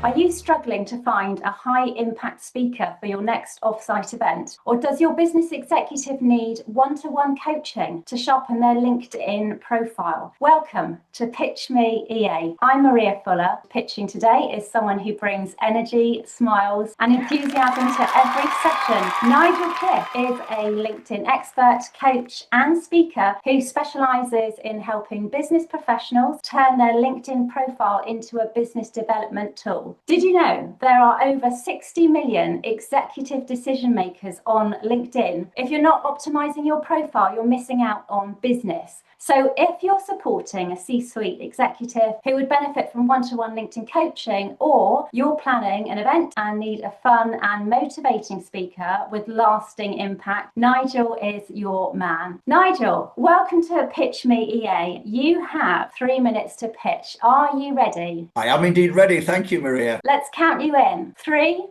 Are you struggling to find a high-impact speaker for your next off-site event? Or does your business executive need one-to-one coaching to sharpen their LinkedIn profile? Welcome to Pitch Me EA. I'm Maria Fuller. Pitching today is someone who brings energy, smiles, and enthusiasm to every session. Nigel Cliff is a LinkedIn expert, coach, and speaker who specializes in helping business professionals turn their LinkedIn profile into a business development tool. Did you know there are over 60 million executive decision makers on LinkedIn? If you're not optimizing your profile, you're missing out on business. So if you're supporting a C-suite executive who would benefit from one-to-one LinkedIn coaching, or you're planning an event and need a fun and motivating speaker with lasting impact, Nigel is your man. Nigel, welcome to Pitch Me EA. You have 3 minutes to pitch. Are you ready? I am indeed ready. Thank you, Maria. Let's count you in. 3,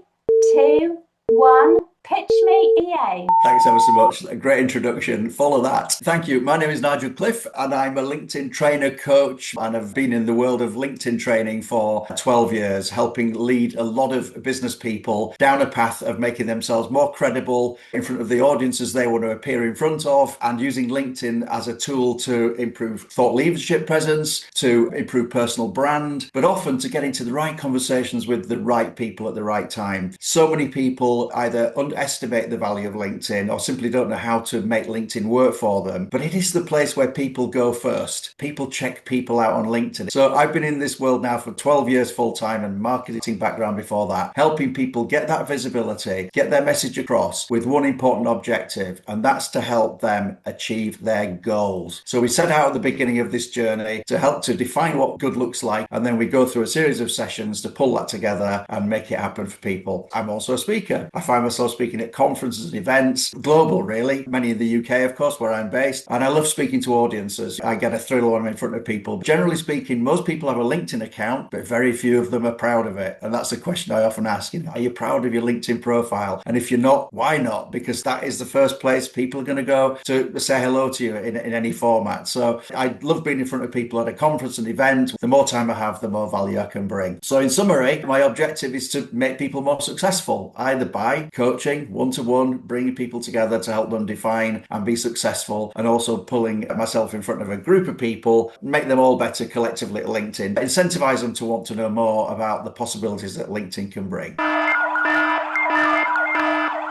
2, 1. Pitch Me EA. Thanks ever so much. A great introduction. Follow that. Thank you. My name is Nigel Cliff and I'm a LinkedIn trainer coach, and I've been in the world of LinkedIn training for 12 years, helping lead a lot of business people down a path of making themselves more credible in front of the audiences they want to appear in front of, and using LinkedIn as a tool to improve thought leadership presence, to improve personal brand, but often to get into the right conversations with the right people at the right time. So many people either underestimate the value of LinkedIn or simply don't know how to make LinkedIn work for them. But it is the place where people go first. People check people out on LinkedIn. So I've been in this world now for 12 years full time, and marketing background before that, helping people get that visibility, get their message across with one important objective, and that's to help them achieve their goals. So we set out at the beginning of this journey to help to define what good looks like, and then we go through a series of sessions to pull that together and make it happen for people. I'm also a speaker. I find myself speaking at conferences and events, global really, many in the UK of course where I'm based, and I love speaking to audiences. I get a thrill when I'm in front of people. Generally speaking, most people have a LinkedIn account, but very few of them are proud of it, and that's a question I often ask. Are you proud of your LinkedIn profile? And if you're not, why not? Because that is the first place people are going to go to say hello to you in any format. So I love being in front of people at a conference and event. The more time I have, the more value I can bring. So in summary, my objective is to make people more successful, either by coaching one-to-one, bringing people together to help them define and be successful, and also pulling myself in front of a group of people, make them all better collectively at LinkedIn, incentivize them to want to know more about the possibilities that LinkedIn can bring.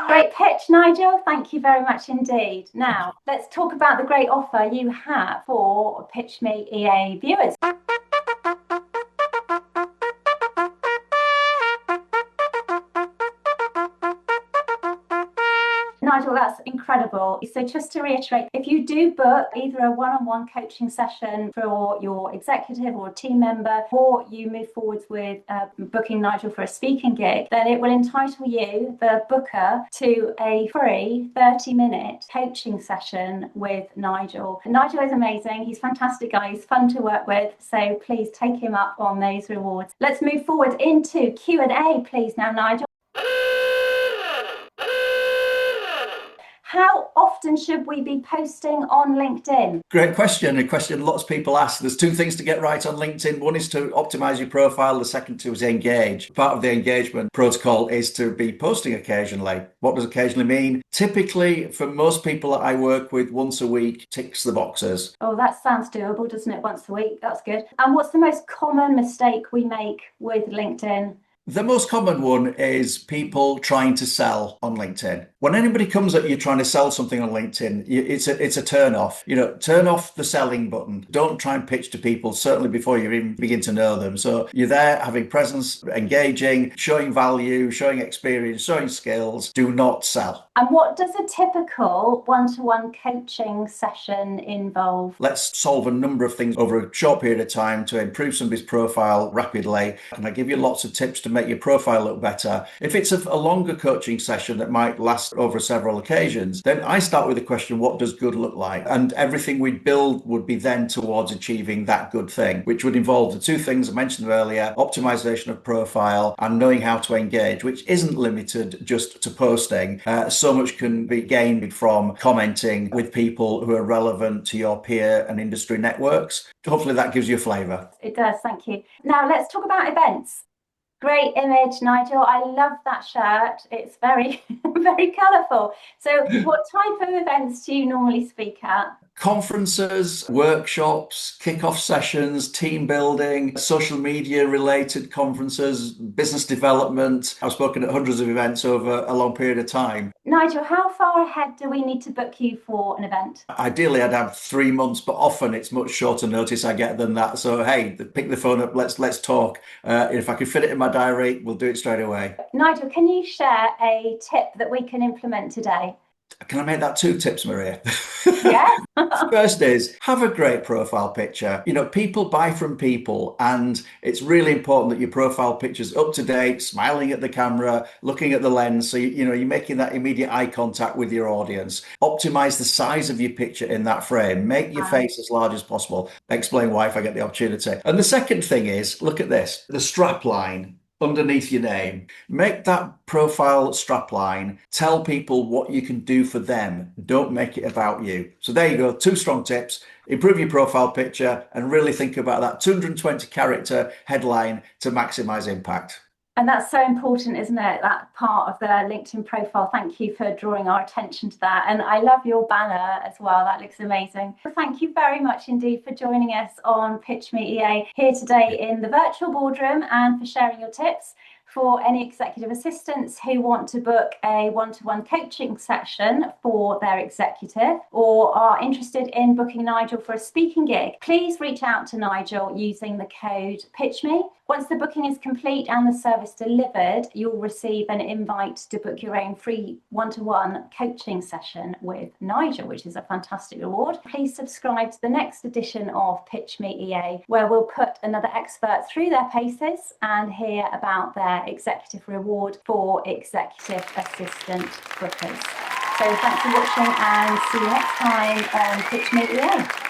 Great pitch, Nigel. Thank you very much indeed. Now, let's talk about the great offer you have for Pitch Me EA viewers. Nigel, that's incredible. So just to reiterate, if you do book either a one-on-one coaching session for your executive or team member, or you move forwards with booking Nigel for a speaking gig, then it will entitle you, the booker, to a free 30-minute coaching session with Nigel. Nigel is amazing. He's a fantastic guy. He's fun to work with. So please take him up on those rewards. Let's move forward into Q&A, please now, Nigel. How often should we be posting on LinkedIn? Great question. A question lots of people ask. There's two things to get right on LinkedIn. One is to optimize your profile. The second two is engage. Part of the engagement protocol is to be posting occasionally. What does occasionally mean? Typically, for most people that I work with, once a week ticks the boxes. Oh, that sounds doable, doesn't it? Once a week. That's good. And what's the most common mistake we make with LinkedIn? The most common one is people trying to sell on LinkedIn. When anybody comes at you trying to sell something on LinkedIn, it's a turn off. Turn off the selling button. Don't try and pitch to people, certainly before you even begin to know them. So you're there having presence, engaging, showing value, showing experience, showing skills. Do not sell. And what does a typical one-to-one coaching session involve? Let's solve a number of things over a short period of time to improve somebody's profile rapidly. And I give you lots of tips to make your profile look better. If it's a longer coaching session that might last over several occasions, then I start with the question, what does good look like? And everything we build would be then towards achieving that good thing, which would involve the two things I mentioned earlier, optimization of profile and knowing how to engage, which isn't limited just to posting. So much can be gained from commenting with people who are relevant to your peer and industry networks. Hopefully that gives you a flavour. It does, thank you. Now let's talk about events. Great image, Nigel. I love that shirt. It's very, very colourful. So what type of events do you normally speak at? Conferences, workshops, kick-off sessions, team building, social media related conferences, business development. I've spoken at hundreds of events over a long period of time. Nigel, how far ahead do we need to book you for an event? Ideally, I'd have 3 months, but often it's much shorter notice I get than that. So, hey, pick the phone up, let's talk. If I can fit it in my diary, we'll do it straight away. Nigel, can you share a tip that we can implement today? Can I make that 2 tips, Maria? Yes. First is have a great profile picture. You know, people buy from people, and it's really important that your profile picture's up to date, smiling at the camera, looking at the lens. So, you're making that immediate eye contact with your audience. Optimize the size of your picture in that frame. Make your face as large as possible. Explain why if I get the opportunity. And the second thing is look at this, the strap line underneath your name. Make that profile strapline tell people what you can do for them. Don't make it about you. So there you go, 2 strong tips. Improve your profile picture and really think about that 220 character headline to maximize impact. And that's so important, isn't it? That part of the LinkedIn profile. Thank you for drawing our attention to that. And I love your banner as well. That looks amazing. Thank you very much indeed for joining us on Pitch Me EA here today in the virtual boardroom, and for sharing your tips for any executive assistants who want to book a one-to-one coaching session for their executive, or are interested in booking Nigel for a speaking gig. Please reach out to Nigel using the code PitchMe. Once the booking is complete and the service delivered, you'll receive an invite to book your own free one-to-one coaching session with Nigel, which is a fantastic reward. Please subscribe to the next edition of Pitch Me EA, where we'll put another expert through their paces and hear about their executive reward for executive assistant bookers. So thanks for watching, and see you next time on Pitch Me EA.